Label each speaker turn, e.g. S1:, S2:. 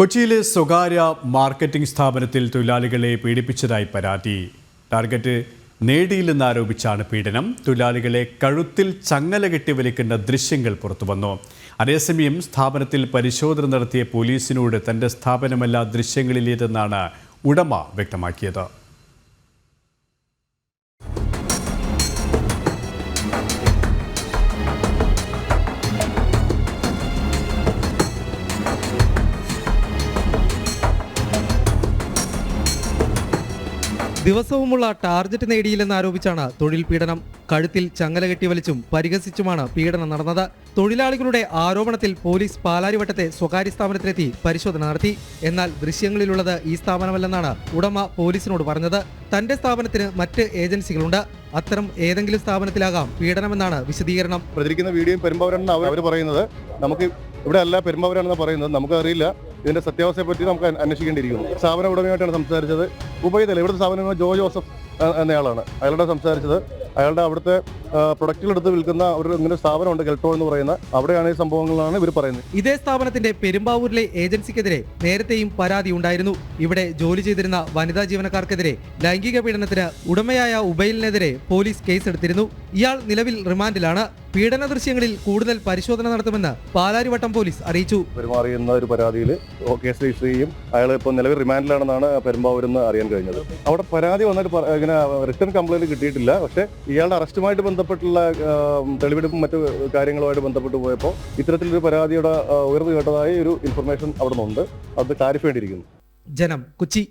S1: കൊച്ചിയിലെ സ്വകാര്യ മാർക്കറ്റിംഗ് സ്ഥാപനത്തിൽ തൊഴിലാളികളെ പീഡിപ്പിച്ചതായി പരാതി. ടാർഗറ്റ് നേടിയില്ലെന്നാരോപിച്ചാണ് പീഡനം. തൊഴിലാളികളെ കഴുത്തിൽ ചങ്ങല കെട്ടി വലിക്കുന്ന ദൃശ്യങ്ങൾ പുറത്തുവന്നു. അതേസമയം സ്ഥാപനത്തിൽ പരിശോധന നടത്തിയ പോലീസിനോട് തന്റെ സ്ഥാപനമല്ല ദൃശ്യങ്ങളിലേതെന്നാണ് ഉടമ വ്യക്തമാക്കിയത്.
S2: ദിവസവുമുള്ള ടാർഗറ്റ് നേടിയില്ലെന്നാരോപിച്ചാണ് തൊഴിൽ പീഡനം. കഴുത്തിൽ ചങ്ങല കെട്ടി വലിച്ചും പരിഹസിച്ചുമാണ് പീഡനം നടന്നത്. തൊഴിലാളികളുടെ ആരോപണത്തിൽ പോലീസ് പാലാരിവട്ടത്തെ സ്വകാര്യ സ്ഥാപനത്തിലെത്തി പരിശോധന നടത്തി. എന്നാൽ ദൃശ്യങ്ങളിലുള്ളത് ഈ സ്ഥാപനമല്ലെന്നാണ് ഉടമ പോലീസിനോട് പറഞ്ഞത്. തന്റെ സ്ഥാപനത്തിന് മറ്റ് ഏജൻസികളുണ്ട്, അത്തരം ഏതെങ്കിലും സ്ഥാപനത്തിലാകാം പീഡനമെന്നാണ് വിശദീകരണം.
S3: പ്രചരിക്കുന്ന വീഡിയോയും പെരുമ്പാവൂരാണെന്ന് അവർ പറയുന്നത്. നമുക്ക് ഇവിടെ അല്ല, പെരുമ്പാവൂരാണെന്ന് പറയുന്നത്. നമുക്കറിയില്ല, ഇതിന്റെ സത്യാവസ്ഥയെ പറ്റി നമുക്ക് അന്വേഷിക്കേണ്ടിയിരിക്കുന്നു. സ്ഥാപന ഉടമയായിട്ടാണ് സംസാരിച്ചത്. ഉപയോഗിതല്ല, ഇവിടുത്തെ സ്ഥാപനം ജോ ജോസഫ് എന്നയാളാണ്. അയാളുടെ സംസാരിച്ചത്. അയാളുടെ അവിടുത്തെ പ്രൊഡക്റ്റുകൾ എടുത്ത് വിൽക്കുന്ന ഒരു ഇങ്ങനെ സ്ഥാപനമുണ്ട്, ഗെൽട്ടോ എന്ന് പറയുന്ന, അവിടെയാണ് ഈ സംഭവങ്ങളാണ് ഇവർ പറയുന്നത്.
S2: ഇതേ സ്ഥാപനത്തിന്റെ പെരുമ്പാവൂരിലെ ഏജൻസിക്കെതിരെ നേരത്തെയും പരാതി ഉണ്ടായിരുന്നു. ഇവിടെ ജോലി ചെയ്തിരുന്ന വനിതാ ജീവനക്കാർക്കെതിരെ ലൈംഗിക പീഡനത്തിന് ഉടമയായ ഉബൈലിനെതിരെ പോലീസ് കേസെടുത്തിരുന്നു. ഇയാൾ നിലവിൽ റിമാൻഡിലാണ്. പീഡന ദൃശ്യങ്ങളിൽ കൂടുതൽ പരിശോധന നടത്തുമെന്ന് പാലാരിവട്ടം പോലീസ് അറിയിച്ചു.
S3: പെരുമാറിയുന്ന ഒരു പരാതിയിൽ കേസ് രജിസ്റ്റർ ചെയ്യും. അയാൾ ഇപ്പോൾ നിലവിൽ റിമാൻഡിലാണെന്നാണ് പെരുമ്പാവൂരെന്ന് അറിയാൻ കഴിഞ്ഞത്. അവിടെ പരാതി വന്നിട്ട് ഇങ്ങനെ റിട്ടേൺ കംപ്ലൈന്റ് കിട്ടിയിട്ടില്ല. പക്ഷേ ഇയാളുടെ അറസ്റ്റുമായിട്ട് ബന്ധപ്പെട്ടുള്ള തെളിവെടുപ്പും മറ്റു കാര്യങ്ങളുമായിട്ട് ബന്ധപ്പെട്ട് പോയപ്പോൾ ഇത്തരത്തിലൊരു പരാതിയുടെ ഉയർന്നു കേട്ടതായി ഒരു ഇൻഫർമേഷൻ അവിടെ നിന്നുണ്ട്. അത് ക്ലാരിഫൈ ചെയ്തിരിക്കുന്നു.
S2: ജനം, കൊച്ചി.